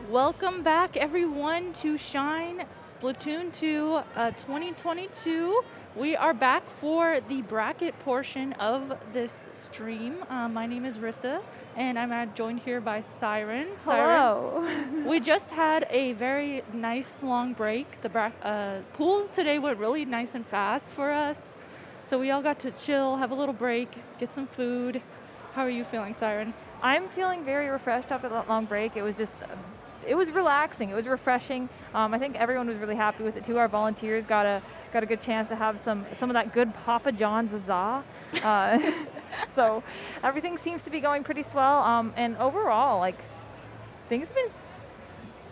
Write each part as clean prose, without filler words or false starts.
Welcome back, everyone, to Shine Splatoon 2 2022. We are back for the bracket portion of this stream. My name is Rissa, and I'm joined here by Siren. Hello. We just had a very nice long break. The pools today went really nice and fast for us, so we all got to chill, have a little break, get some food. How are you feeling, Siren? I'm feeling very refreshed after that long break. It was just, it was relaxing. It was refreshing. I think everyone was really happy with it too. Our volunteers got a good chance to have some of that good Papa John's Zaza. So everything seems to be going pretty swell. And overall, like, things have been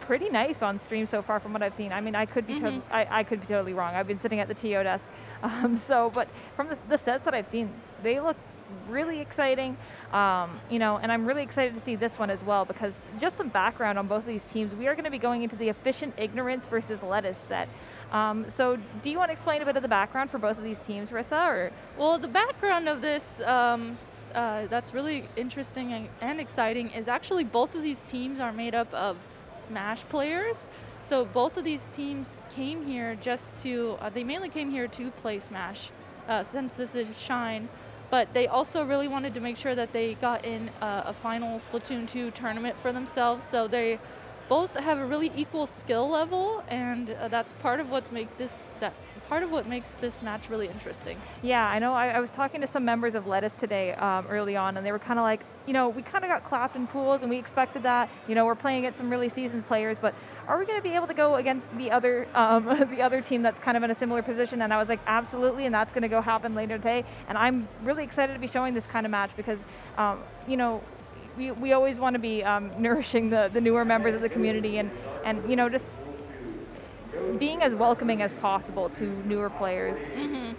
pretty nice on stream so far from what I've seen. I mean, I could be I could be totally wrong. I've been sitting at the TO desk. But from the sets that I've seen, they look really exciting, and I'm really excited to see this one as well, because just some background on both of these teams, we are going to be going into the Efficient Ignorance versus Lettuce set. So do you want to explain a bit of the background for both of these teams, Rissa? Or? Well, the background of this that's really interesting and exciting is actually both of these teams are made up of Smash players. So both of these teams came here just to, they mainly came here to play Smash, since this is Shine. But they also really wanted to make sure that they got in a final Splatoon 2 tournament for themselves. So they both have a really equal skill level, and that's part of what makes this match really interesting. Yeah, I know. I was talking to some members of Lettuce today early on, and they were kind of like, we kind of got clapped in pools, and we expected that. We're playing against some really seasoned players, but are we going to be able to go against the other the other team that's kind of in a similar position? And I was like, absolutely, and that's going to go happen later today. And I'm really excited to be showing this kind of match because, we always want to be nourishing the newer members of the community and just being as welcoming as possible to newer players. Mm-hmm.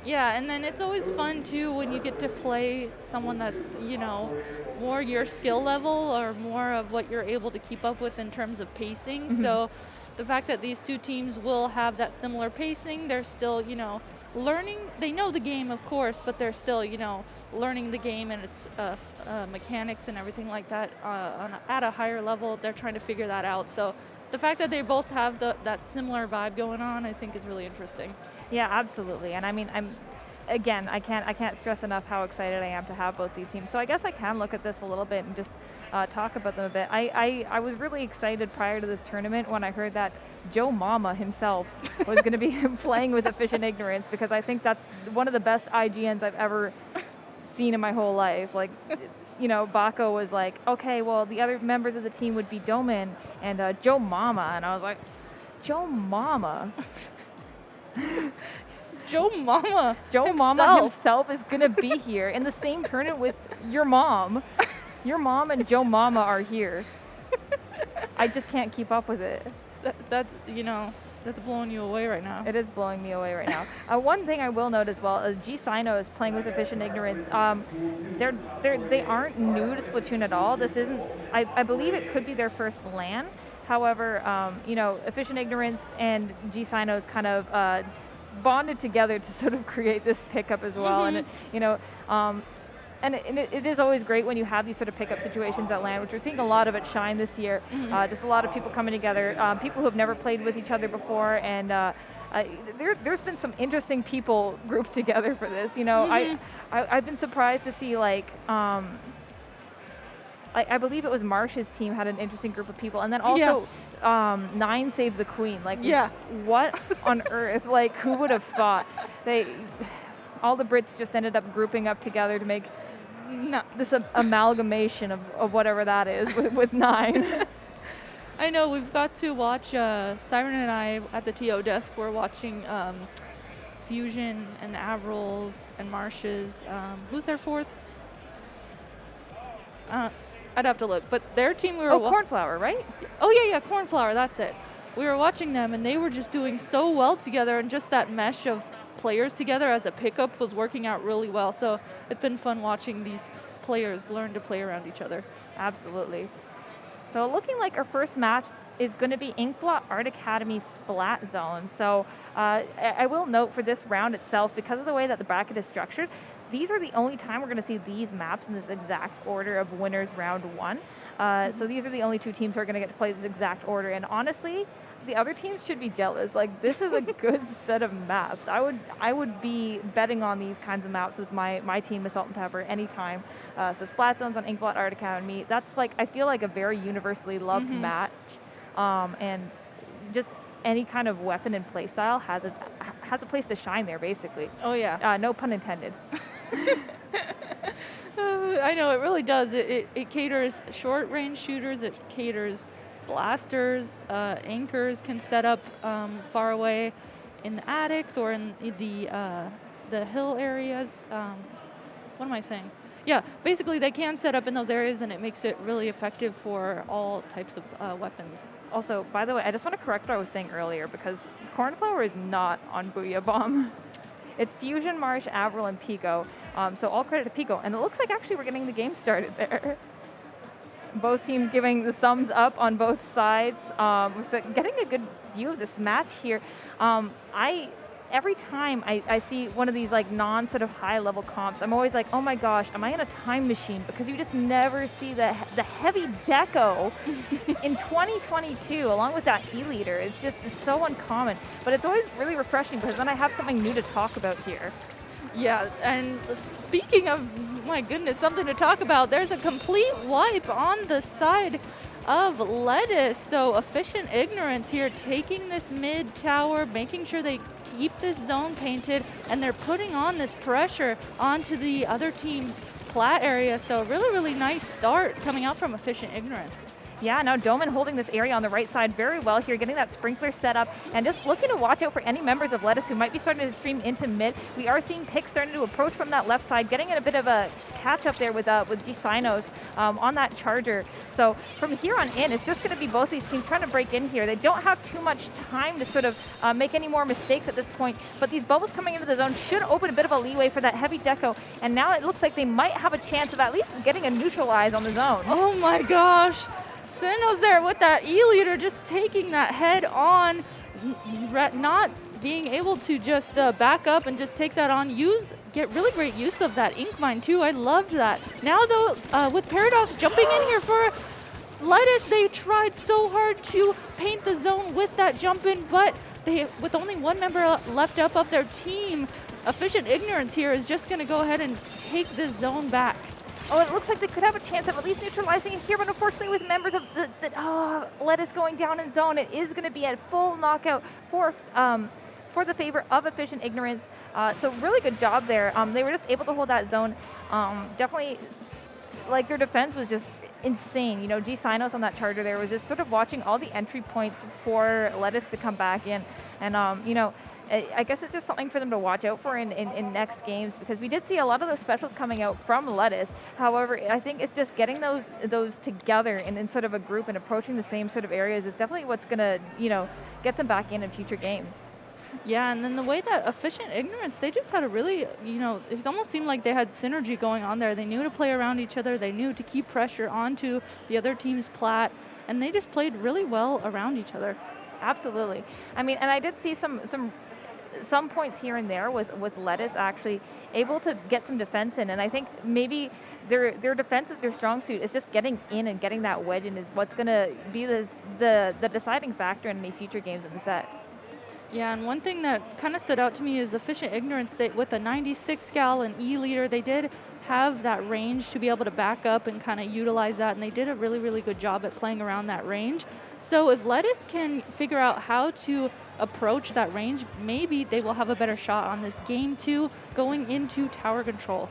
Yeah, and then it's always fun too when you get to play someone that's, more your skill level or more of what you're able to keep up with in terms of pacing. Mm-hmm. So the fact that these two teams will have that similar pacing, they're still, learning. They know the game, of course, but they're still, learning the game and its mechanics and everything like that at a higher level. They're trying to figure that out. So the fact that they both have that similar vibe going on, I think is really interesting. Yeah, absolutely. And I mean, I can't stress enough how excited I am to have both these teams. So I guess I can look at this a little bit and just talk about them a bit. I was really excited prior to this tournament when I heard that Joe Mama himself was going to be playing with Efficient Ignorance, because I think that's one of the best IGNs I've ever seen in my whole life. Like, Baco was like, okay, well, the other members of the team would be Doman and Joe Mama. And I was like, Joe Mama? Joe Mama himself is going to be here in the same tournament with your mom. Your mom and Joe Mama are here. I just can't keep up with it. That's blowing you away right now. It is blowing me away right now. One thing I will note as well is G Sino is playing with Efficient Ignorance. They aren't new to Splatoon at all. This isn't. I believe it could be their first LAN. However, Efficient Ignorance and G Sino's kind of bonded together to sort of create this pickup as well. Mm-hmm. And it is always great when you have these sort of pickup situations at LAN, which we're seeing a lot of at Shine this year. Mm-hmm. Just a lot of people coming together, people who have never played with each other before, and there's been some interesting people grouped together for this. Mm-hmm. I've been surprised to see, like, I believe it was Marsh's team had an interesting group of people, and then also Nine Save the Queen. Like, what on earth? Like, who would have thought? All the Brits just ended up grouping up together to make this amalgamation of whatever that is with Nine. I know, we've got to watch, Siren and I at the TO desk, we're watching Fusion and Avril's and Marsh's. Who's their fourth? I'd have to look, but their team we were... Cornflower, right? Oh, yeah, Cornflower, that's it. We were watching them, and they were just doing so well together, and just that mesh of players together as a pickup was working out really well. So it's been fun watching these players learn to play around each other. Absolutely. So looking like our first match is going to be Inkblot Art Academy Splat Zone. So I will note for this round itself, because of the way that the bracket is structured, these are the only time we're going to see these maps in this exact order of winners round 1. So these are the only 2 teams who are going to get to play this exact order. And honestly, the other teams should be jealous. Like, this is a good set of maps. I would be betting on these kinds of maps with my team, Salt and Pepper, anytime. So Splatzone's on Inkblot Art Academy. That's like, I feel like a very universally loved match. And just any kind of weapon and playstyle has a place to shine there, basically. Oh yeah. No pun intended. I know, it really does. It caters short range shooters. It caters blasters. Anchors can set up far away in the attics or in the hill areas. What am I saying? Yeah, basically they can set up in those areas, and it makes it really effective for all types of weapons. Also, by the way, I just want to correct what I was saying earlier, because Cornflower is not on Booyah Bomb. It's Fusion, Marsh, Avril, and Pico. So all credit to Pico. And it looks like actually we're getting the game started there. Both teams giving the thumbs up on both sides. So getting a good view of this match here. Every time I see one of these like non sort of high level comps, I'm always like, oh my gosh, am I in a time machine? Because you just never see the heavy deco in 2022 along with that E-liter. It's just so uncommon, but it's always really refreshing because then I have something new to talk about here. Yeah, and speaking of, my goodness, something to talk about, there's a complete wipe on the side of Lettuce. So Efficient Ignorance here taking this mid tower, making sure they keep this zone painted, and they're putting on this pressure onto the other team's plat area. So really, really nice start coming out from Efficient Ignorance. Yeah, now Doman holding this area on the right side very well here, getting that sprinkler set up, and just looking to watch out for any members of Lettuce who might be starting to stream into mid. We are seeing Pick starting to approach from that left side, getting in a bit of a catch up there with G-Sinos on that charger. So from here on in, it's just going to be both these teams trying to break in here. They don't have too much time to sort of make any more mistakes at this point, but these bubbles coming into the zone should open a bit of a leeway for that heavy deco, and now it looks like they might have a chance of at least getting a neutralize on the zone. Oh my gosh. Sinno's there with that E-liter, just taking that head on, not being able to just back up and just take that on. Get really great use of that ink mine too. I loved that. Now though, with Paradox jumping in here for Lettuce, they tried so hard to paint the zone with that jump in, but with only one member left up of their team, Efficient Ignorance here is just going to go ahead and take this zone back. Oh, it looks like they could have a chance of at least neutralizing it here, but unfortunately with members of Lettuce going down in zone, it is going to be a full knockout for the favor of Efficient Ignorance. So really good job there. They were just able to hold that zone. Definitely, like, their defense was just insane. You know, G-Sinos on that charger there was just sort of watching all the entry points for Lettuce to come back in. And, you know, I guess it's just something for them to watch out for in next games, because we did see a lot of those specials coming out from Lettuce. However, I think it's just getting those together and in sort of a group and approaching the same sort of areas is definitely what's going to, you know, get them back in future games. Yeah, and then the way that Efficient Ignorance, they just had a really, you know, it almost seemed like they had synergy going on there. They knew to play around each other. They knew to keep pressure onto the other team's plat, and they just played really well around each other. Absolutely. I mean, and I did see some points here and there with Lettuce actually able to get some defense in, and I think maybe their defense is their strong suit. It's just getting in and getting that wedge in is what's going to be the deciding factor in any future games in the set. Yeah, and one thing that kind of stood out to me is Efficient Ignorance. With a 96 gal and E-liter, they did have that range to be able to back up and kind of utilize that, and they did a really, really good job at playing around that range. So if Lettuce can figure out how to approach that range, maybe they will have a better shot on this game too, going into tower control.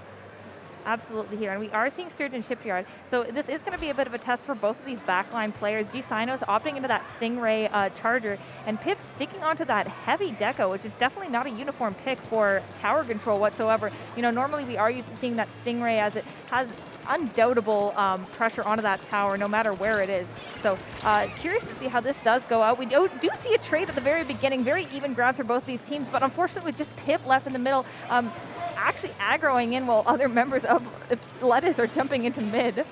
Absolutely here, and we are seeing Sturgeon Shipyard, so this is going to be a bit of a test for both of these backline players. G-Sinos opting into that Stingray charger, and Pip sticking onto that heavy deco, which is definitely not a uniform pick for tower control whatsoever. You know, normally we are used to seeing that Stingray as it has undoubtable pressure onto that tower no matter where it is. So curious to see how this does go out. We do see a trade at the very beginning, very even grounds for both these teams, but unfortunately with just Pip left in the middle, actually aggroing in while other members of Lettuce are jumping into mid.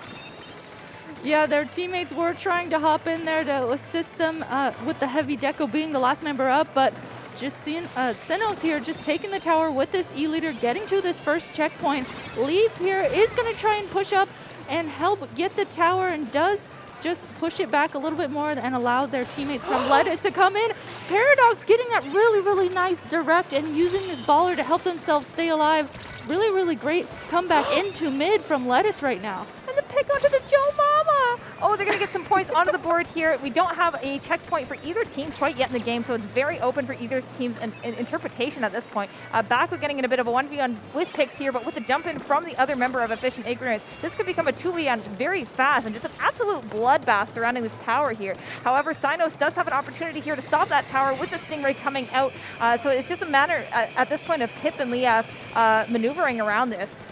Yeah, their teammates were trying to hop in there to assist them with the heavy deco being the last member up, but just seeing Sinnoh's here just taking the tower with this E-leader, getting to this first checkpoint. Leaf here is going to try and push up and help get the tower, and does just push it back a little bit more and allow their teammates from Lettuce to come in. Paradox getting that really, really nice direct and using this baller to help themselves stay alive. Really, really great comeback into mid from Lettuce right now. And the pick onto the Joe Mama. Oh, they're going to get some points onto the board here. We don't have a checkpoint for either team quite yet in the game, so it's very open for either team's interpretation at this point. Baku getting in a bit of a 1v1 with picks here, but with the jump in from the other member of Efficient Ignorance, this could become a 2v1 very fast and just an absolute bloodbath surrounding this tower here. However, Synos does have an opportunity here to stop that tower with the Stingray coming out, so it's just a matter at this point of Pip and Leah maneuvering around this.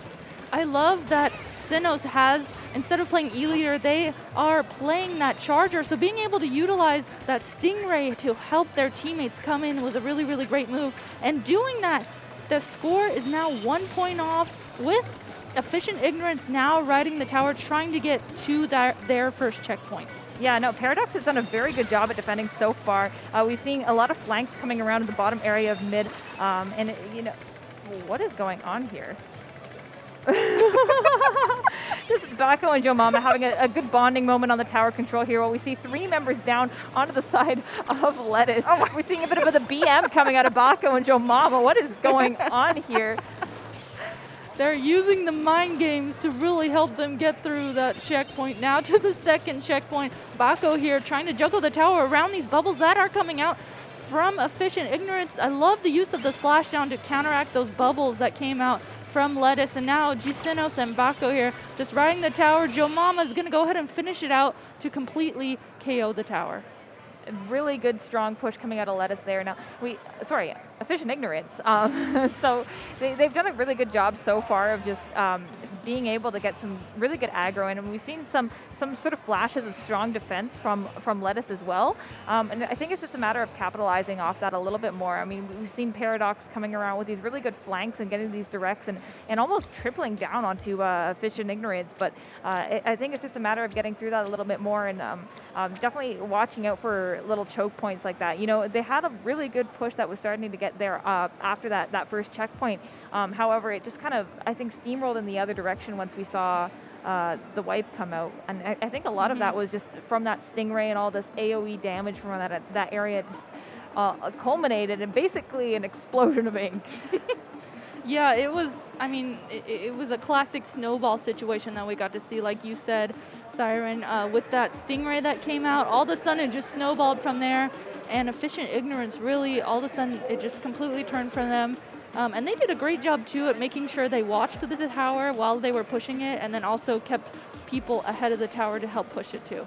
I love that Sinnoh's has, instead of playing E-leader, they are playing that charger. So being able to utilize that Stingray to help their teammates come in was a really, really great move. And doing that, the score is now 1 point off, with Efficient Ignorance now riding the tower, trying to get to their first checkpoint. Yeah, no, Paradox has done a very good job at defending so far. We've seen a lot of flanks coming around in the bottom area of mid, and you know, what is going on here? Just Bako and Joe Mama having a good bonding moment on the tower control here, while we see 3 members down onto the side of Lettuce. Oh, we're seeing a bit of the BM coming out of Bako and Joe Mama. What is going on here? They're using the mind games to really help them get through that checkpoint. Now to the second checkpoint. Bako here trying to juggle the tower around these bubbles that are coming out from Efficient Ignorance. I love the use of the splashdown to counteract those bubbles that came out from Lettuce. And now Sinnos and Bako here just riding the tower. Joe Mama is going to go ahead and finish it out to completely KO the tower. Really good, strong push coming out of Lettuce there. Now, Efficient Ignorance. So they've done a really good job so far of just being able to get some really good aggro in, and we've seen some sort of flashes of strong defense from Lettuce as well. And I think it's just a matter of capitalizing off that a little bit more. I mean, we've seen Paradox coming around with these really good flanks and getting these directs and almost tripling down onto Efficient Ignorance. But I think it's just a matter of getting through that a little bit more, and definitely watching out for little choke points like that. You know, they had a really good push that was starting to get there after that first checkpoint. However, it just kind of, I think, steamrolled in the other direction once we saw the wipe come out. And I think a lot of that was just from that Stingray and all this AoE damage from that area just culminated in basically an explosion of ink. Yeah, it was, I mean, it was a classic snowball situation that we got to see, like you said, Siren, with that Stingray that came out. All of a sudden, it just snowballed from there, and Efficient Ignorance really, all of a sudden, it just completely turned from them. And they did a great job, too, at making sure they watched the tower while they were pushing it, and then also kept people ahead of the tower to help push it, too.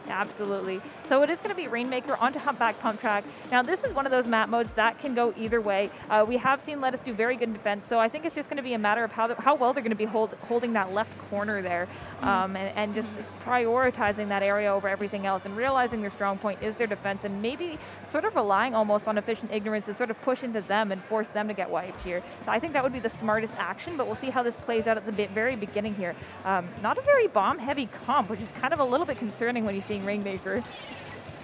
Absolutely. So it is going to be Rainmaker onto Humpback Pump Track. Now, this is one of those map modes that can go either way. We have seen Lettuce do very good defense, so I think it's just going to be a matter of how well they're going to be holding that left corner there, and just prioritizing that area over everything else, and realizing their strong point is their defense, and maybe sort of relying almost on Efficient Ignorance to sort of push into them and force them to get wiped here. So I think that would be the smartest action, but we'll see how this plays out at the very beginning here. Not a very bomb-heavy comp, which is kind of a little bit concerning when you see Rainmaker.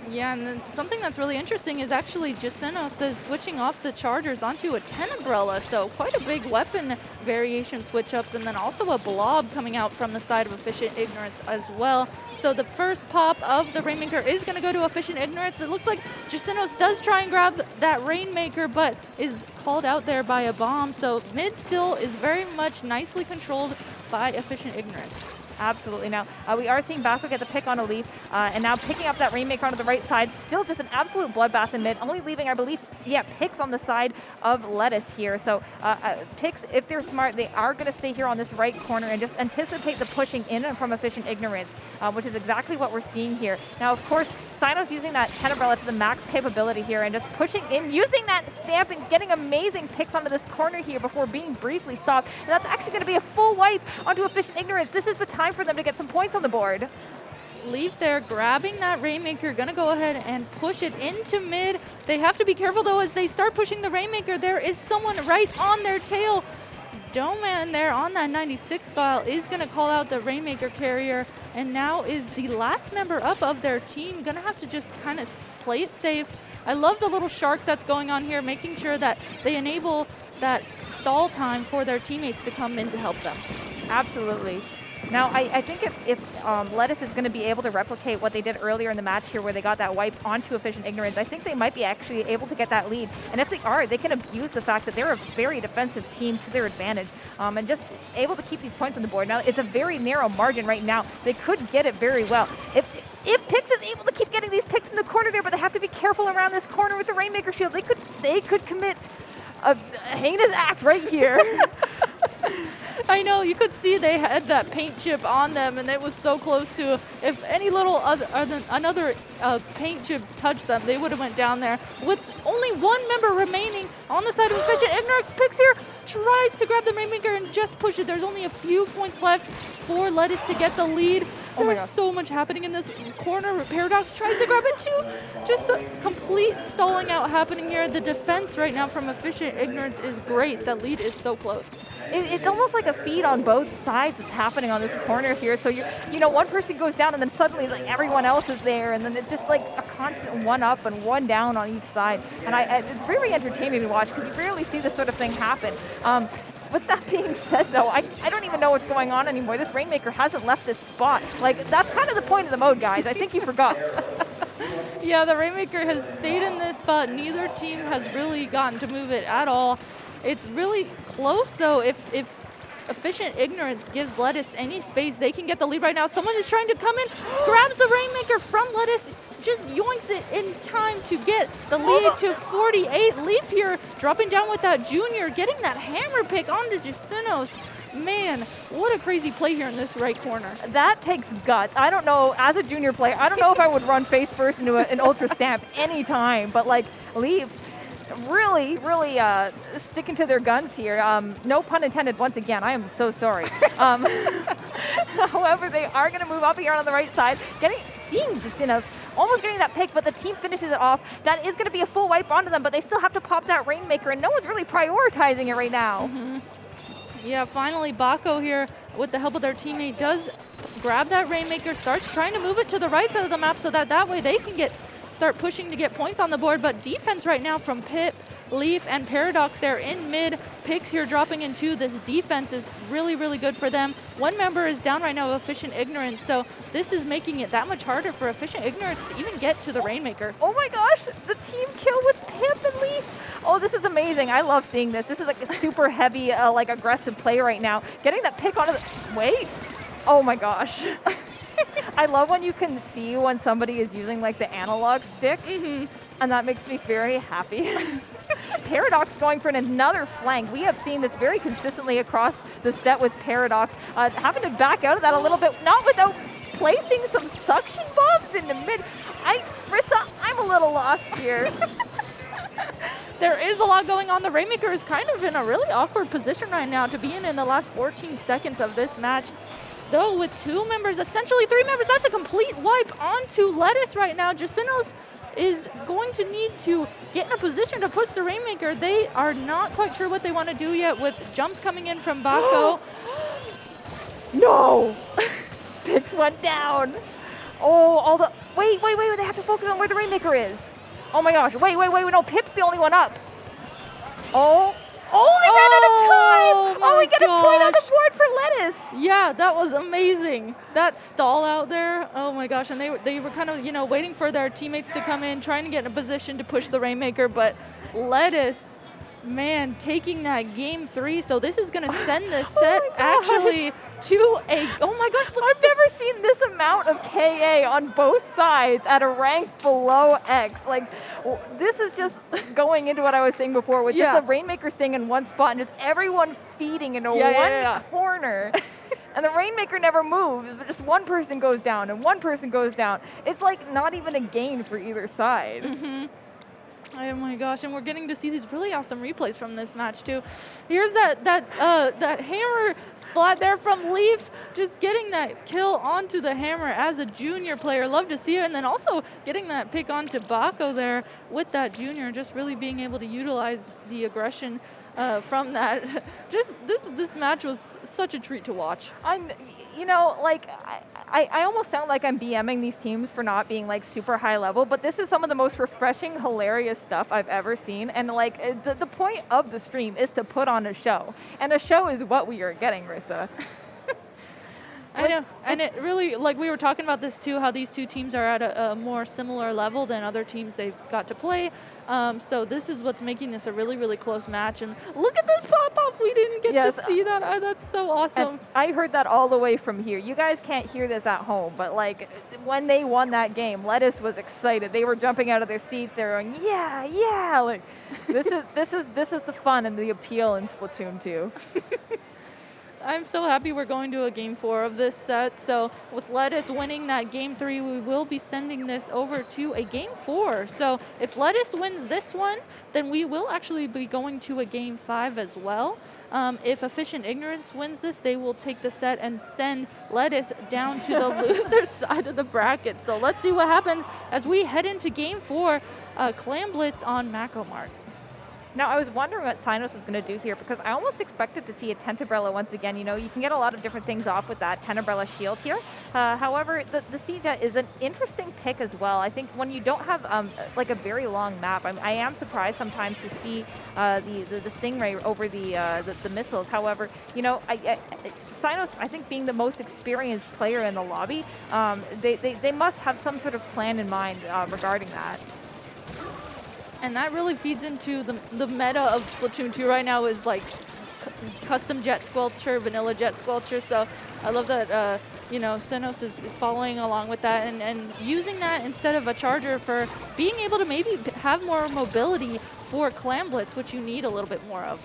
Yeah, and then something that's really interesting is actually Sinnos is switching off the chargers onto a 10 umbrella, so quite a big weapon variation switch-ups, and then also a blob coming out from the side of Efficient Ignorance as well. So the first pop of the Rainmaker is going to go to Efficient Ignorance. It looks like Sinnos does try and grab that Rainmaker, but is called out there by a bomb, so mid still is very much nicely controlled by Efficient Ignorance. Absolutely. Now, we are seeing Bako get the pick on a Leaf, and now picking up that Rainmaker onto the right side. Still just an absolute bloodbath in mid, only leaving, I believe, picks on the side of Lettuce here. So picks, if they're smart, they are going to stay here on this right corner and just anticipate the pushing in from Efficient Ignorance, which is exactly what we're seeing here. Now, of course, Synos using that 10 umbrella to the max capability here and just pushing in, using that stamp and getting amazing picks onto this corner here before being briefly stopped. And that's actually going to be a full wipe onto Efficient Ignorance. This is the time for them to get some points on the board. Leaf there, grabbing that Rainmaker, gonna go ahead and push it into mid. They have to be careful though as they start pushing the Rainmaker. There is someone right on their tail. Doman there on that 96 guile is going to call out the Rainmaker carrier, and now is the last member up of their team going to have to just kind of play it safe. I love the little shark that's going on here, making sure that they enable that stall time for their teammates to come in to help them. Absolutely. Now, I think if Lettuce is going to be able to replicate what they did earlier in the match here where they got that wipe onto Efficient Ignorance, I think they might be actually able to get that lead. And if they are, they can abuse the fact that they're a very defensive team to their advantage and just able to keep these points on the board. Now, it's a very narrow margin right now. They could get it very well. If Pix is able to keep getting these picks in the corner there, but they have to be careful around this corner with the Rainmaker shield, they could commit a heinous act right here. I know, you could see they had that paint chip on them, and it was so close to, if any little another paint chip touched them, they would have went down there. With only one member remaining on the side of Efficient Ignorance, Pix here tries to grab the Rainmaker and just push it. There's only a few points left for Lettuce to get the lead. There's so much happening in this corner. Paradox tries to grab it too. Just a complete stalling out happening here. The defense right now from Efficient Ignorance is great. That lead is so close. It's almost like a feed on both sides that's happening on this corner here. So one person goes down and then suddenly like everyone else is there, and then it's just like a constant one up and one down on each side. And it's very entertaining to watch because you rarely see this sort of thing happen. With that being said, though, I don't even know what's going on anymore. This Rainmaker hasn't left this spot. Like, that's kind of the point of the mode, guys. I think you forgot. Yeah, the Rainmaker has stayed in this spot. Neither team has really gotten to move it at all. It's really close, though. If Efficient Ignorance gives Lettuce any space, they can get the lead right now. Someone is trying to come in, grabs the Rainmaker from Lettuce, just yoinks it in time to get the lead to 48. Leaf here dropping down with that junior, getting that hammer pick onto Jacinos. Man, what a crazy play here in this right corner. That takes guts. I don't know, as a junior player, I don't know if I would run face first into an Ultra Stamp anytime, but like Leaf, really sticking to their guns here. No pun intended once again. I am so sorry. However, they are going to move up here on the right side, seeing Jacinos almost getting that pick, but the team finishes it off. That is going to be a full wipe onto them, but they still have to pop that Rainmaker, and no one's really prioritizing it right now. Yeah, finally Bako here, with the help of their teammate, does grab that Rainmaker, starts trying to move it to the right side of the map so that way they can start pushing to get points on the board. But defense right now from Pip, Leaf, and Paradox there in mid. Pix here dropping in 2. This defense is really, really good for them. One member is down right now with Efficient Ignorance, so this is making it that much harder for Efficient Ignorance to even get to the Rainmaker. Oh my gosh, the team kill with Pip and Leaf. Oh, this is amazing. I love seeing this. This is like a super heavy, like aggressive play right now. Getting that pick onto the, wait. Oh my gosh. I love when you can see when somebody is using like the analog stick, and that makes me very happy. Paradox going for another flank. We have seen this very consistently across the set with Paradox. Having to back out of that a little bit, not without placing some suction bombs in the mid. Rissa, I'm a little lost here. There is a lot going on. The Rainmaker is kind of in a really awkward position right now to be in the last 14 seconds of this match. Though with 2 members, essentially 3 members, that's a complete wipe onto Lettuce right now. Jacinos is going to need to get in a position to push the Rainmaker. They are not quite sure what they want to do yet with jumps coming in from Bako. No! Pix went down. Oh, wait, they have to focus on where the Rainmaker is. Oh my gosh, wait, no, Pip's the only one up. They ran out of time! Oh, we get a point on the board for Lettuce! Yeah, that was amazing. That stall out there, oh my gosh, and they were kind of, waiting for their teammates to come in, trying to get in a position to push the Rainmaker, but Lettuce, man, taking that game 3, so this is going to send this set actually to a, oh my gosh, look. I've never seen this amount of KA on both sides at a rank below X. Like, this is just going into what I was saying before with just the Rainmaker staying in one spot and just everyone feeding into one corner. And the Rainmaker never moves, but just one person goes down and one person goes down. It's like not even a gain for either side. Oh my gosh, and we're getting to see these really awesome replays from this match too. Here's that hammer splat there from Leaf, just getting that kill onto the hammer as a junior player. Love to see it, and then also getting that pick onto Bako there with that junior, just really being able to utilize the aggression from that. Just this match was such a treat to watch. You know, like, I almost sound like I'm BMing these teams for not being like super high level, but this is some of the most refreshing, hilarious stuff I've ever seen. And like the point of the stream is to put on a show, and a show is what we are getting, Rissa. I know, and it really, like we were talking about this too, how these two teams are at a more similar level than other teams they've got to play. So this is what's making this a really, really close match. And look at this pop-off. We didn't get to see that. That's so awesome. And I heard that all the way from here. You guys can't hear this at home, but like when they won that game, Lettuce was excited. They were jumping out of their seats. They were going, yeah, yeah. Like this is the fun and the appeal in Splatoon 2. I'm so happy we're going to a Game 4 of this set. So with Lettuce winning that Game 3, we will be sending this over to a Game 4. So if Lettuce wins this one, then we will actually be going to a Game 5 as well. If Efficient Ignorance wins this, they will take the set and send Lettuce down to the loser side of the bracket. So let's see what happens as we head into Game 4, Clam Blitz on Macomart. Now, I was wondering what Cynos was going to do here because I almost expected to see a Tentebrella once again. You know, you can get a lot of different things off with that Tentebrella shield here. However, the Sea-Jet is an interesting pick as well. I think when you don't have like a very long map, I am surprised sometimes to see the Stingray over the missiles. However, you know, Cynos, I think being the most experienced player in the lobby, they must have some sort of plan in mind regarding that. And that really feeds into the meta of Splatoon 2 right now is like custom jet squelcher, vanilla jet squelcher. So I love that, you know, Cynos is following along with that and using that instead of a charger for being able to maybe have more mobility for Clam Blitz, which you need a little bit more of.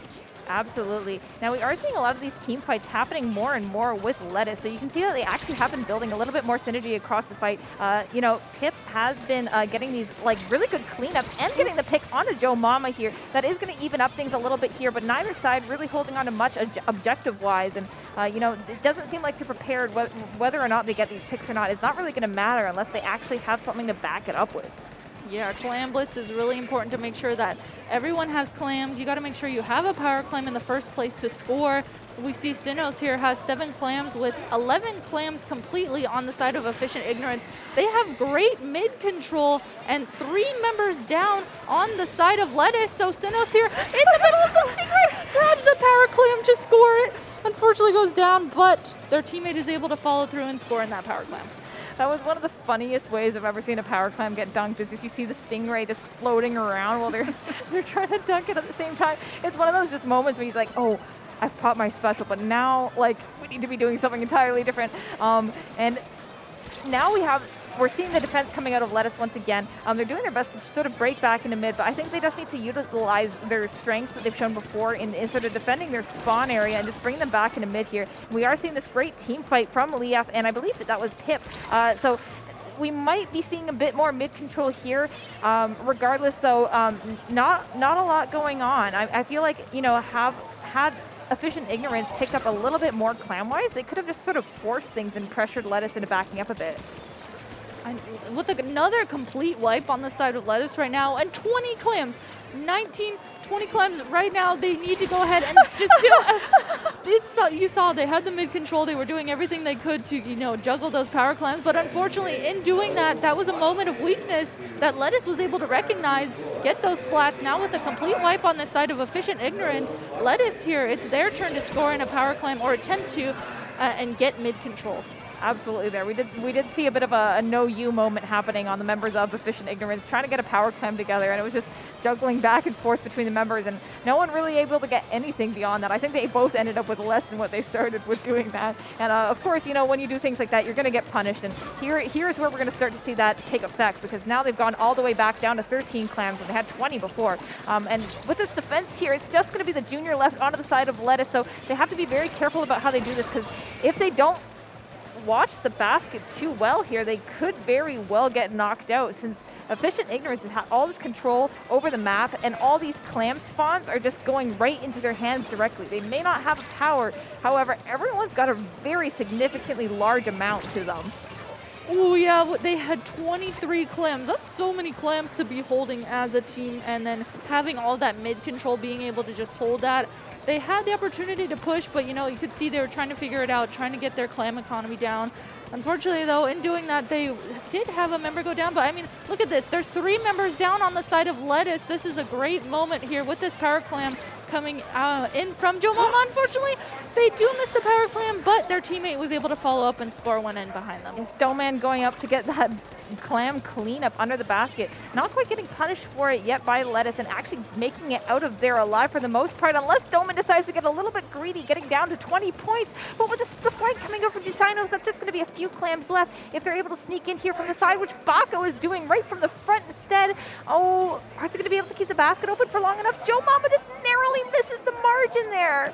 Absolutely. Now, we are seeing a lot of these team fights happening more and more with Lettuce, so you can see that they actually have been building a little bit more synergy across the fight. You know, Pip has been getting these like really good cleanups and getting the pick onto Joe Mama here. That is going to even up things a little bit here, but neither side really holding on to much objective-wise, and you know, it doesn't seem like they're prepared whether or not they get these picks or not. It's not really going to matter unless they actually have something to back it up with. Yeah, Clam Blitz is really important to make sure that everyone has clams. You got to make sure you have a power clam in the first place to score. We see Cynos here has 7 clams with 11 clams completely on the side of Efficient Ignorance. They have great mid control and 3 members down on the side of Lettuce. So Cynos here in the middle of the Stingray grabs the power clam to score it. Unfortunately goes down, but their teammate is able to follow through and score in that power clam. That was one of the funniest ways I've ever seen a power clam get dunked, is just you see the Stingray just floating around while they're trying to dunk it at the same time. It's one of those just moments where he's like, oh, I've popped my special, but now like we need to be doing something entirely different. And now we're seeing the defense coming out of Lettuce once again. They're doing their best to sort of break back into mid, but I think they just need to utilize their strengths that they've shown before in sort of defending their spawn area and just bring them back into mid here. We are seeing this great team fight from Liaf, and I believe that was Pip. So we might be seeing a bit more mid control here. Regardless, though, not a lot going on. I feel like, you know, had Efficient Ignorance picked up a little bit more clam-wise, they could have just sort of forced things and pressured Lettuce into backing up a bit. With another complete wipe on the side of Lettuce right now, and 20 clams, 20 clams right now. They need to go ahead and just do you saw they had the mid control. They were doing everything they could to, you know, juggle those power clams, but unfortunately in doing that, that was a moment of weakness that Lettuce was able to recognize, get those splats. Now with a complete wipe on the side of Efficient Ignorance, Lettuce here, it's their turn to score in a power clam or attempt to and get mid control. Absolutely there. We did see a bit of a no-you moment happening on the members of Efficient Ignorance, trying to get a power clam together, and it was just juggling back and forth between the members, and no one really able to get anything beyond that. I think they both ended up with less than what they started with doing that. And of course, you know, when you do things like that, you're going to get punished, and here's where we're going to start to see that take effect, because now they've gone all the way back down to 13 clams when they had 20 before. And with this defense here, it's just going to be the junior left onto the side of Lettuce, so they have to be very careful about how they do this, because if they don't watch the basket too well here, they could very well get knocked out, since Efficient Ignorance has had all this control over the map, and all these clam spawns are just going right into their hands directly. They may not have a power, however, everyone's got a very significantly large amount to them. Oh yeah, they had 23 clams. That's so many clams to be holding as a team, and then having all that mid control, being able to just hold that. They had the opportunity to push, but you could see they were trying to figure it out, trying to get their clam economy down. Unfortunately, though, in doing that, they did have a member go down. But I mean, look at this. There's 3 members down on the side of Lettuce. This is a great moment here with this power clam coming in from Joe Mama. Unfortunately, they do miss the power clam, but their teammate was able to follow up and score one in behind them. It's Snowman going up to get that clam cleanup under the basket. Not quite getting punished for it yet by Lettuce, and actually making it out of there alive for the most part, unless Snowman decides to get a little bit greedy, getting down to 20 points. But with the flight coming over from Desinos, that's just going to be a few clams left if they're able to sneak in here from the side, which Baco is doing right from the front instead. Oh, are they going to be able to keep the basket open for long enough? Joe Mama just narrowly misses the margin there.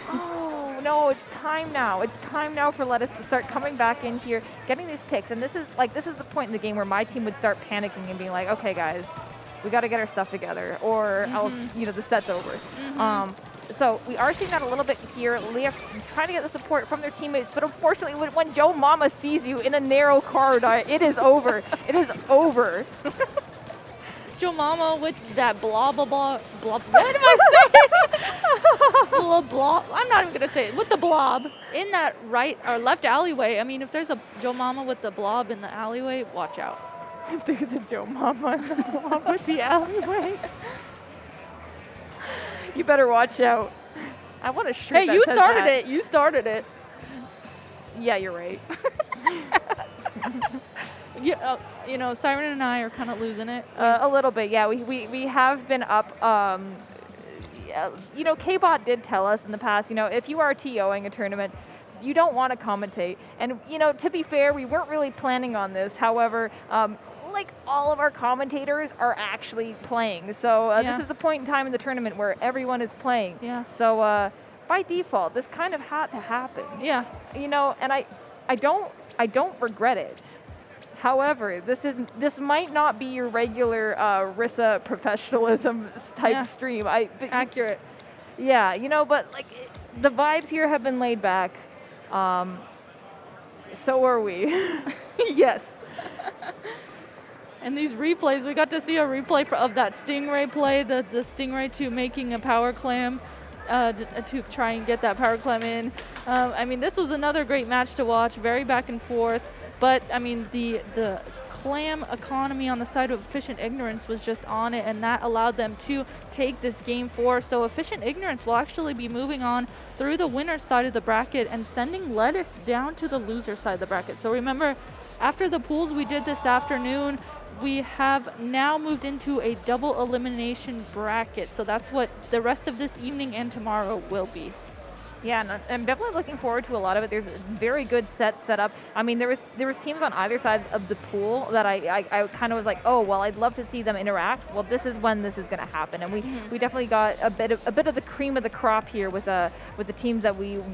Oh, no, it's time now. It's time now for Lettuce to start coming back in here, getting these picks. And this is the point in the game where my team would start panicking and being like, okay, guys, we got to get our stuff together, or else, the set's over. So we are seeing that a little bit here. Leah trying to get the support from their teammates, but unfortunately, when Joe Mama sees you in a narrow corridor, it is over. It is over. Joe Mama with that blah, blah, blah, blah. What am I saying? Blah, blah. I'm not even going to say it. With the blob in that right or left alleyway. I mean, if there's a Joe Mama with the blob in the alleyway, watch out. If there's a Joe Mama in the blob with the alleyway, you better watch out. I want a shirt Hey, that you says started that. it. You started it. Yeah, you're right. Yeah, Siren and I are kind of losing it. A little bit, yeah. We have been up. K-Bot did tell us in the past, if you are TOing a tournament, you don't want to commentate. And, to be fair, we weren't really planning on this. However, like all of our commentators are actually playing. So this is the point in time in the tournament where everyone is playing. Yeah. So by default, this kind of had to happen. Yeah. And I don't regret it. However, this might not be your regular Rissa professionalism type stream. Accurate. Yeah, but like the vibes here have been laid back. So are we. Yes. And these replays, we got to see a replay of that Stingray play, the Stingray 2 making a power clam to try and get that power clam in. I mean, this was another great match to watch, very back and forth. But, I mean, the clam economy on the side of Efficient Ignorance was just on it, and that allowed them to take this game 4. So Efficient Ignorance will actually be moving on through the winner's side of the bracket and sending Lettuce down to the loser side of the bracket. So remember, after the pools we did this afternoon, we have now moved into a double elimination bracket. So that's what the rest of this evening and tomorrow will be. Yeah, and I'm definitely looking forward to a lot of it. There's a very good set up. I mean, there was teams on either side of the pool that I kind of was like, oh, well, I'd love to see them interact. Well, this is when this is going to happen, and we definitely got a bit of the cream of the crop here with the teams that we